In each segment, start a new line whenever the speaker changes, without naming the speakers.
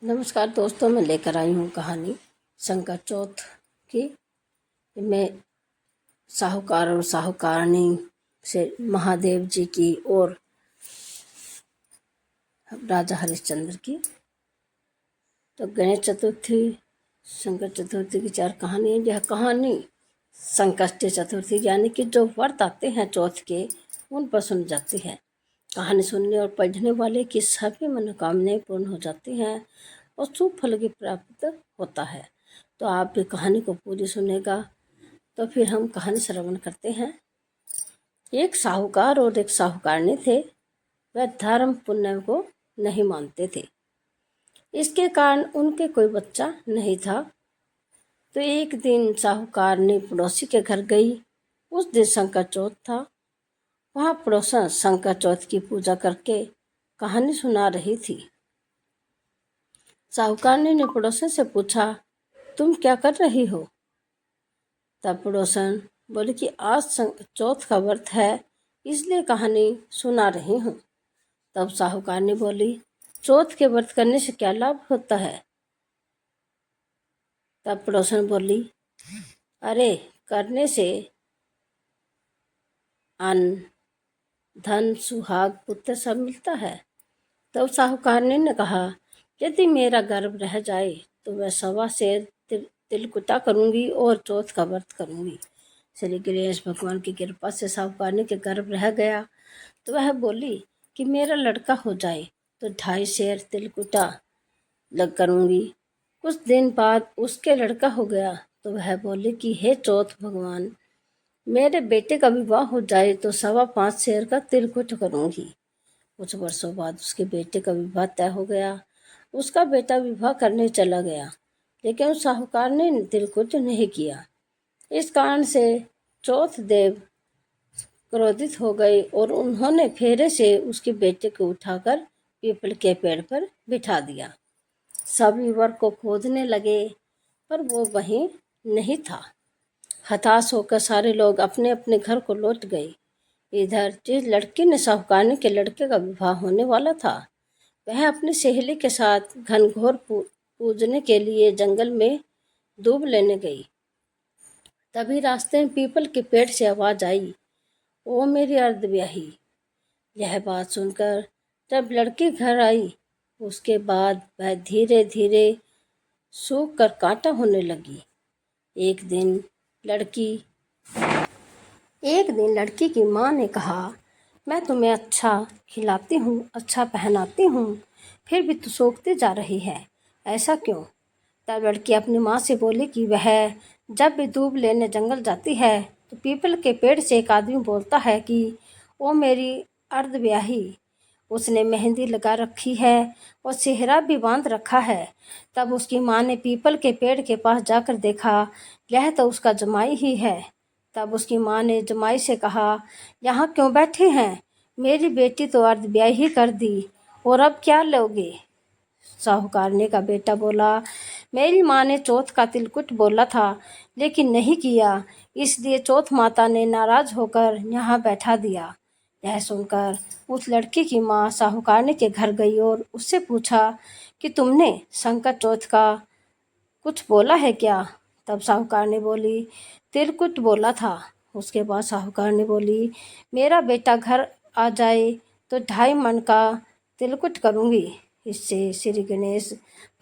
नमस्कार दोस्तों, मैं लेकर आई हूँ कहानी संकट चौथ की। मैं साहूकार और साहूकारनी से महादेव जी की और राजा हरिश्चंद्र की। तो गणेश चतुर्थी, संकट चतुर्थी की 4 कहानी है। यह कहानी संकष्टी चतुर्थी यानी कि जो व्रत आते हैं चौथ के, उन पर सुन जाती है। कहानी सुनने और पढ़ने वाले की सभी मनोकामनाएं पूर्ण हो जाती हैं और शुभ फल की प्राप्त होता है। तो आप भी कहानी को पूरी सुनेगा। तो फिर हम कहानी श्रवण करते हैं। एक साहूकार और एक साहूकारनी थे। वह धर्म पुण्य को नहीं मानते थे। इसके कारण उनके कोई बच्चा नहीं था। तो एक दिन साहूकारनी पड़ोसी के घर गई। उस दिन संकट चौथ था। वहाँ पड़ोसन संकट चौथ की पूजा करके कहानी सुना रही थी। साहूकारनी ने पड़ोसन से पूछा, तुम क्या कर रही हो? तब पड़ोसन बोले कि आज चौथ का व्रत है, इसलिए कहानी सुना रही हूँ। तब साहूकारनी बोली, चौथ के व्रत करने से क्या लाभ होता है? तब पड़ोसन बोली, अरे करने से अन्न, धन, सुहाग, पुत्र सब मिलता है। तब साहूकारनी ने कहा, यदि मेरा गर्भ रह जाए तो मैं 1.25 सेर तिलकुटा करूंगी और चौथ का व्रत करूंगी। श्री गणेश भगवान की कृपा से साहूकारनी के गर्भ रह गया। तो वह बोली कि मेरा लड़का हो जाए तो 2.5 सेर तिलकुटा लग करूंगी। कुछ दिन बाद उसके लड़का हो गया तो वह बोली कि हे चौथ भगवान, मेरे बेटे का विवाह हो जाए तो 5.25 सेर का तिलकुट करूंगी। कुछ वर्षों बाद उसके बेटे का विवाह तय हो गया। उसका बेटा विवाह करने चला गया, लेकिन उस साहूकार ने तिलकुट नहीं किया। इस कारण से चौथ देव क्रोधित हो गए और उन्होंने फेरे से उसके बेटे को उठाकर पीपल के पेड़ पर बिठा दिया। सब युवक को खोदने लगे, पर वो वहीं नहीं था। हताश होकर सारे लोग अपने अपने घर को लौट गए। इधर जिस लड़की ने साहूकारनी के लड़के का विवाह होने वाला था, वह अपनी सहेली के साथ घनघोर पूजने के लिए जंगल में दूब लेने गई। तभी रास्ते में पीपल के पेड़ से आवाज आई, ओ मेरी अर्धब्याही। यह बात सुनकर जब लड़की घर आई, उसके बाद वह धीरे धीरे सूख कर कांटा होने लगी। एक दिन लड़की की माँ ने कहा, मैं तुम्हें अच्छा खिलाती हूँ, अच्छा पहनाती हूँ, फिर भी तू सूखती जा रही है, ऐसा क्यों? तब लड़की अपनी माँ से बोली कि वह जब भी दूब लेने जंगल जाती है तो पीपल के पेड़ से एक आदमी बोलता है कि वो मेरी अर्धब्याही, उसने मेहंदी लगा रखी है और सेहरा भी बांध रखा है। तब उसकी माँ ने पीपल के पेड़ के पास जाकर देखा, यह तो उसका जमाई ही है। तब उसकी माँ ने जमाई से कहा, यहाँ क्यों बैठे हैं? मेरी बेटी तो अर्धब्याही कर दी, और अब क्या लोगे? साहूकारनी का बेटा बोला, मेरी माँ ने चौथ का तिलकुट बोला था, लेकिन नहीं किया, इसलिए चौथ माता ने नाराज होकर यहाँ बैठा दिया। यह सुनकर उस लड़की की माँ साहूकारनी के घर गई और उससे पूछा कि तुमने संकट चौथ का कुछ बोला है क्या? तब साहूकारनी बोली, तिलकुट बोला था। उसके बाद साहूकारनी बोली, मेरा बेटा घर आ जाए तो 2.5 मन का तिलकुट करूँगी। इससे श्री गणेश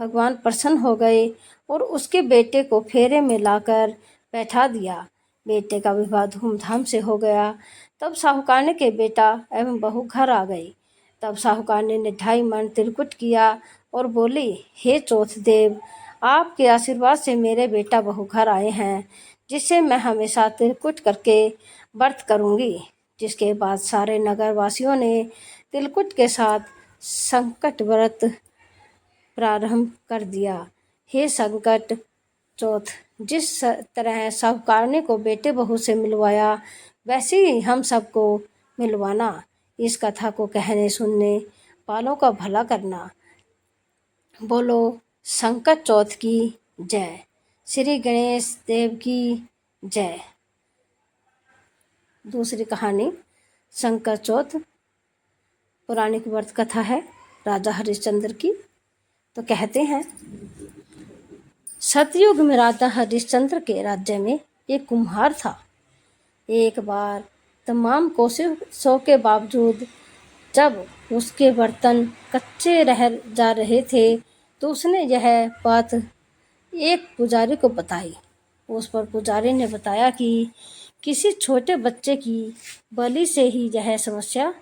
भगवान प्रसन्न हो गए और उसके बेटे को फेरे में लाकर बैठा दिया। बेटे का विवाह धूमधाम से हो गया। तब साहूकारनी के बेटा एवं बहू घर आ गई। तब साहूकारनी ने 2.5 मन तिलकुट किया और बोली, हे चौथ देव, आपके आशीर्वाद से मेरे बेटा बहू घर आए हैं, जिससे मैं हमेशा तिलकुट करके व्रत करूँगी। जिसके बाद सारे नगर वासियों ने तिलकुट के साथ संकट व्रत प्रारंभ कर दिया। हे संकट चौथ, जिस तरह साहूकारनी को बेटे बहू से मिलवाया, वैसे ही हम सबको मिलवाना। इस कथा को कहने सुनने वालों का भला करना। बोलो संकट चौथ की जय। श्री गणेश देव की जय। दूसरी कहानी संकट चौथ पौराणिक व्रत कथा है राजा हरिश्चंद्र की। तो कहते हैं, सतयुग में राजा हरिश्चंद्र के राज्य में एक कुम्हार था। एक बार तमाम कोशिशों के बावजूद जब उसके बर्तन कच्चे रह जा रहे थे तो उसने यह बात एक पुजारी को बताई। उस पर पुजारी ने बताया कि किसी छोटे बच्चे की बलि से ही यह समस्या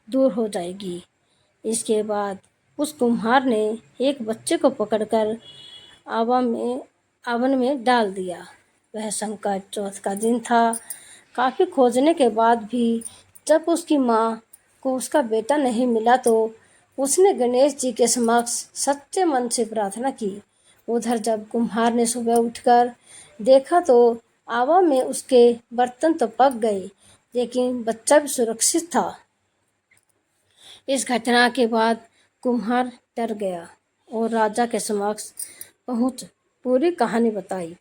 दूर हो जाएगी। इसके बाद उस कुम्हार ने एक बच्चे को पकड़कर आवन में डाल दिया। वह संकट चौथ का दिन था। काफ़ी खोजने के बाद भी जब उसकी माँ को उसका बेटा नहीं मिला तो उसने गणेश जी के समक्ष सच्चे मन से प्रार्थना की। उधर जब कुम्हार ने सुबह उठकर देखा तो आवा में उसके बर्तन तो पक गए, लेकिन बच्चा भी सुरक्षित था। इस घटना के बाद कुम्हार डर गया और राजा के समक्ष पहुंच पूरी कहानी बताई।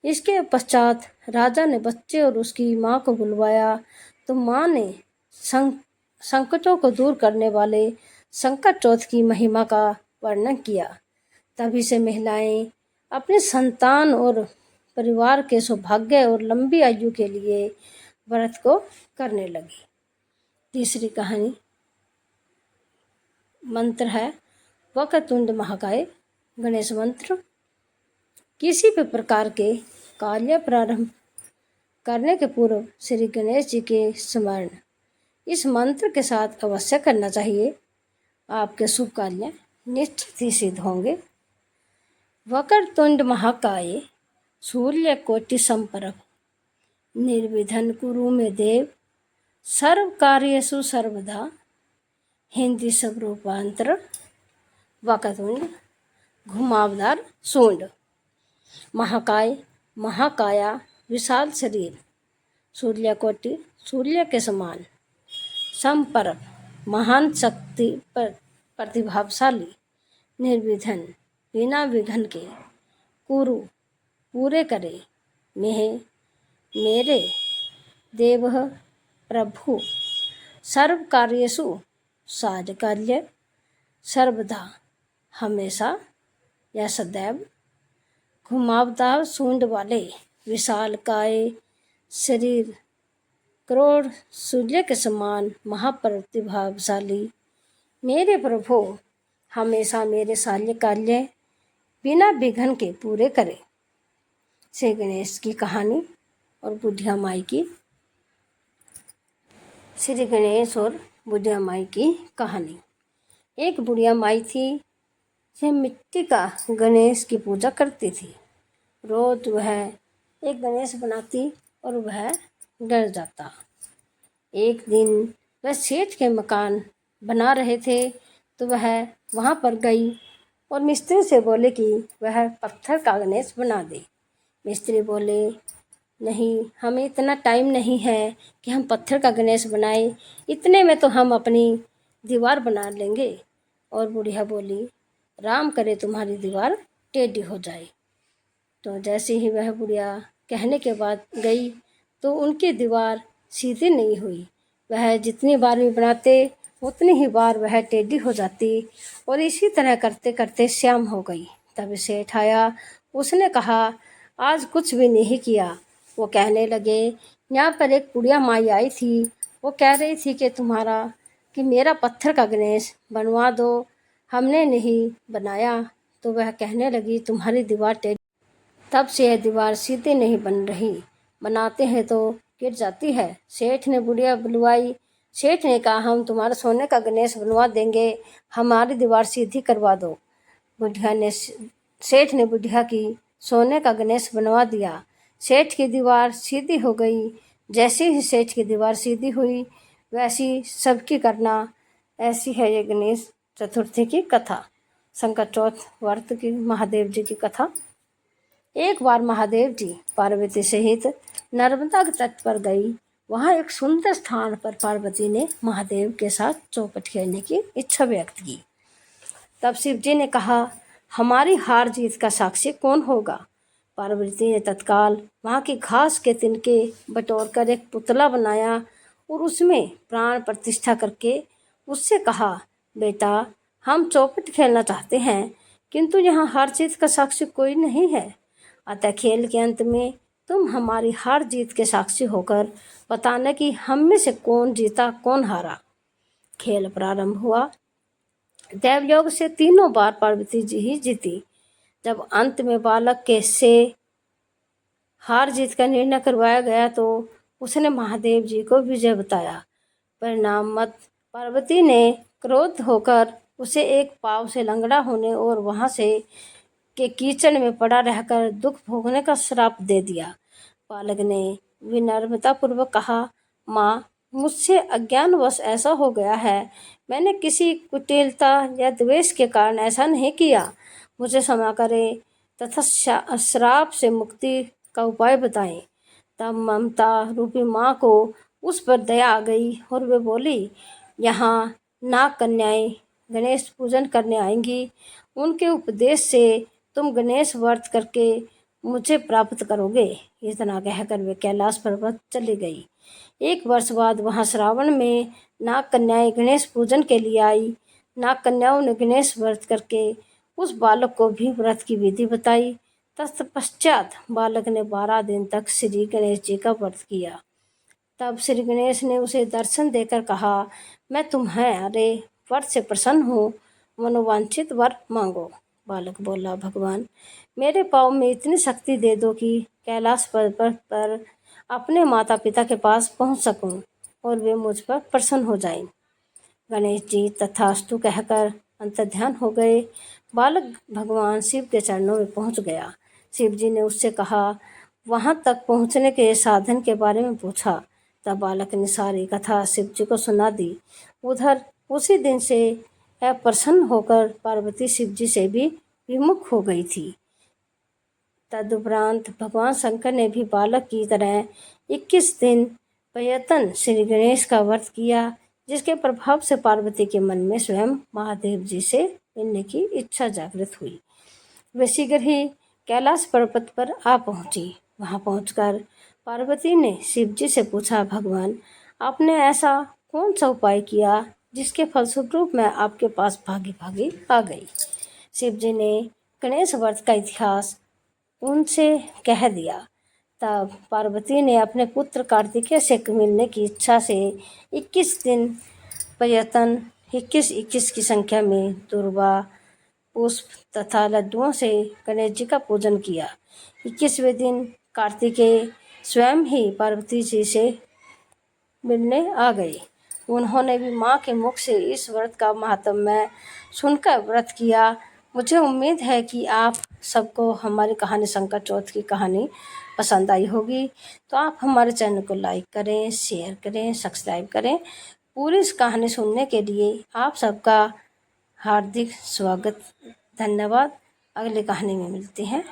इसके पश्चात राजा ने बच्चे और उसकी माँ को बुलवाया तो माँ ने संकटों को दूर करने वाले संकट चौथ की महिमा का वर्णन किया। तभी से महिलाएं अपने संतान और परिवार के सौभाग्य और लंबी आयु के लिए व्रत को करने लगी। तीसरी कहानी मंत्र है वक्रतुंड महाकाय गणेश मंत्र। किसी भी प्रकार के कार्य प्रारंभ करने के पूर्व श्री गणेश जी के स्मरण इस मंत्र के साथ अवश्य करना चाहिए। आपके शुभ कार्य निश्चित ही सिद्ध होंगे। वक्रतुंड महाकाय सूर्य कोटि समप्रभ निर्विघ्नं कुरु मे देव सर्व कार्येषु सर्वदा। हिंदी सब रूपांतर वक्रतुंड घुमावदार सूंड, महाकाय महाकाया विशाल शरीर, सूर्यकोटि सूर्य के समान, समप्रभ महान शक्ति प्रतिभाशाली, निर्विघ्न बिना विघ्न के, कुरु पूरे करे, मेरे देव प्रभु सर्व कार्येषु साध कार्य सर्वदा हमेशा या सदैव। घुमावदार सूंड वाले विशाल काय शरीर करोड़ सूर्य के समान महाप्रतिभाशाली मेरे प्रभु हमेशा मेरे सारे कार्य बिना विघ्न के पूरे करे। श्री गणेश की कहानी और बुढ़िया माई की। श्री गणेश और बुढ़िया माई की कहानी। एक बुढ़िया माई थी जो मिट्टी का गणेश की पूजा करती थी। रोज वह एक गणेश बनाती और वह डर जाता। एक दिन वह सेठ के मकान बना रहे थे तो वह वहाँ पर गई और मिस्त्री से बोले कि वह पत्थर का गणेश बना दे। मिस्त्री बोले, नहीं, हमें इतना टाइम नहीं है कि हम पत्थर का गणेश बनाए, इतने में तो हम अपनी दीवार बना लेंगे। और बुढ़िया बोली, राम करे तुम्हारी दीवार टेढ़ी हो जाए। तो जैसे ही वह बुढ़िया कहने के बाद गई तो उनकी दीवार सीधी नहीं हुई। वह जितनी बार भी बनाते उतनी ही बार वह टेढ़ी हो जाती और इसी तरह करते करते शाम हो गई। तब सेठ आया, उसने कहा, आज कुछ भी नहीं किया। वो कहने लगे, यहाँ पर एक बुढ़िया माई आई थी, वो कह रही थी कि मेरा पत्थर का गणेश बनवा दो, हमने नहीं बनाया। तो वह कहने लगी, तुम्हारी दीवार टेढ़ी। तब से यह दीवार सीधी नहीं बन रही, बनाते हैं तो गिर जाती है। सेठ ने बुढ़िया बुलवाई। सेठ ने कहा, हम तुम्हारा सोने का गणेश बनवा देंगे, हमारी दीवार सीधी करवा दो। सेठ ने बुढ़िया की सोने का गणेश बनवा दिया। सेठ की दीवार सीधी हो गई। जैसे ही सेठ की दीवार सीधी हुई वैसी सबकी करना। ऐसी है ये गणेश चतुर्थी की कथा, संकट चौथ व्रत की, महादेव जी की कथा। एक बार महादेव जी पार्वती सहित नर्मदा के तट पर गई। वहाँ एक सुंदर स्थान पर पार्वती ने महादेव के साथ चौपट खेलने की इच्छा व्यक्त की। तब शिव जी ने कहा, हमारी हार जीत का साक्षी कौन होगा? पार्वती ने तत्काल वहाँ की घास के तिनके बटोरकर एक पुतला बनाया और उसमें प्राण प्रतिष्ठा करके उससे कहा, बेटा, हम चौपट खेलना चाहते हैं, किंतु यहाँ हार जीत का साक्षी कोई नहीं है। अतः खेल के अंत में तुम हमारी हार जीत के साक्षी होकर बताना कि हम में से कौन जीता कौन हारा। खेल प्रारंभ हुआ। देवयोग से तीनों बार पार्वती जी ही जीती। जब अंत में बालक के से हार जीत का निर्णय करवाया गया तो उसने महादेव जी को विजय बताया। परिणाम मत पार्वती ने क्रोध होकर उसे एक पांव से लंगड़ा होने और वहां से के कीचड़ में पड़ा रहकर दुख भोगने का श्राप दे दिया। बालक ने विनम्रता पूर्वक कहा, माँ, मुझसे अज्ञानवश ऐसा हो गया है। मैंने किसी कुटिलता या द्वेष के कारण ऐसा नहीं किया। मुझे क्षमा करें तथा श्राप से मुक्ति का उपाय बताएं। तब ममता रूपी माँ को उस पर दया आ गई और वे बोली, यहाँ नाग कन्याएं गणेश पूजन करने आएंगी। उनके उपदेश से तुम गणेश व्रत करके मुझे प्राप्त करोगे। इतना कहकर वे कैलाश पर्वत चली गई। 1 वर्ष बाद वहां श्रावण में नाग कन्याएं गणेश पूजन के लिए आई। नाग कन्याओं ने गणेश व्रत करके उस बालक को भी व्रत की विधि बताई। तत्पश्चात बालक ने 12 दिन तक श्री गणेश जी का व्रत किया। तब श्री गणेश ने उसे दर्शन देकर कहा, मैं तुम्हारे व्रत से प्रसन्न हूँ, मनोवांछित वर मांगो। बालक बोला, भगवान, मेरे पाँव में इतनी शक्ति दे दो कि कैलाश पर्वत पर अपने माता पिता के पास पहुँच सकूँ और वे मुझ पर प्रसन्न हो जाएं। गणेश जी तथास्तु कहकर अंतर्ध्यान हो गए। बालक भगवान शिव के चरणों में पहुँच गया। शिव जी ने उससे कहा, वहां तक पहुँचने के साधन के बारे में पूछा। तब बालक ने सारी कथा शिव जी को सुना दी। उधर उसी दिन से प्रसन्न होकर पार्वती शिव जी से भी विमुख हो गई थी। तदुपरांत भगवान शंकर ने भी बालक की तरह 21 दिन प्रयत्न श्री गणेश का व्रत किया, जिसके प्रभाव से पार्वती के मन में स्वयं महादेव जी से मिलने की इच्छा जागृत हुई। वे शीघ्र ही कैलाश पर्वत पर आ पहुंची। वहां पहुंचकर पार्वती ने शिव जी से पूछा, भगवान, आपने ऐसा कौन सा उपाय किया जिसके फलस्वरूप मैं आपके पास भागी भागी आ गई। शिव जी ने गणेश व्रत का इतिहास उनसे कह दिया। तब पार्वती ने अपने पुत्र कार्तिकेय से मिलने की इच्छा से 21 दिन प्रयत्न 21 की संख्या में दुर्वा, पुष्प तथा लड्डुओं से गणेश जी का पूजन किया। 21वें दिन कार्तिकेय स्वयं ही पार्वती जी से मिलने आ गए। उन्होंने भी माँ के मुख से इस व्रत का महात्म्य सुनकर व्रत किया। मुझे उम्मीद है कि आप सबको हमारी कहानी संकट चौथ की कहानी पसंद आई होगी। तो आप हमारे चैनल को लाइक करें, शेयर करें, सब्सक्राइब करें। पूरी इस कहानी सुनने के लिए आप सबका हार्दिक स्वागत। धन्यवाद। अगली कहानी में मिलते हैं।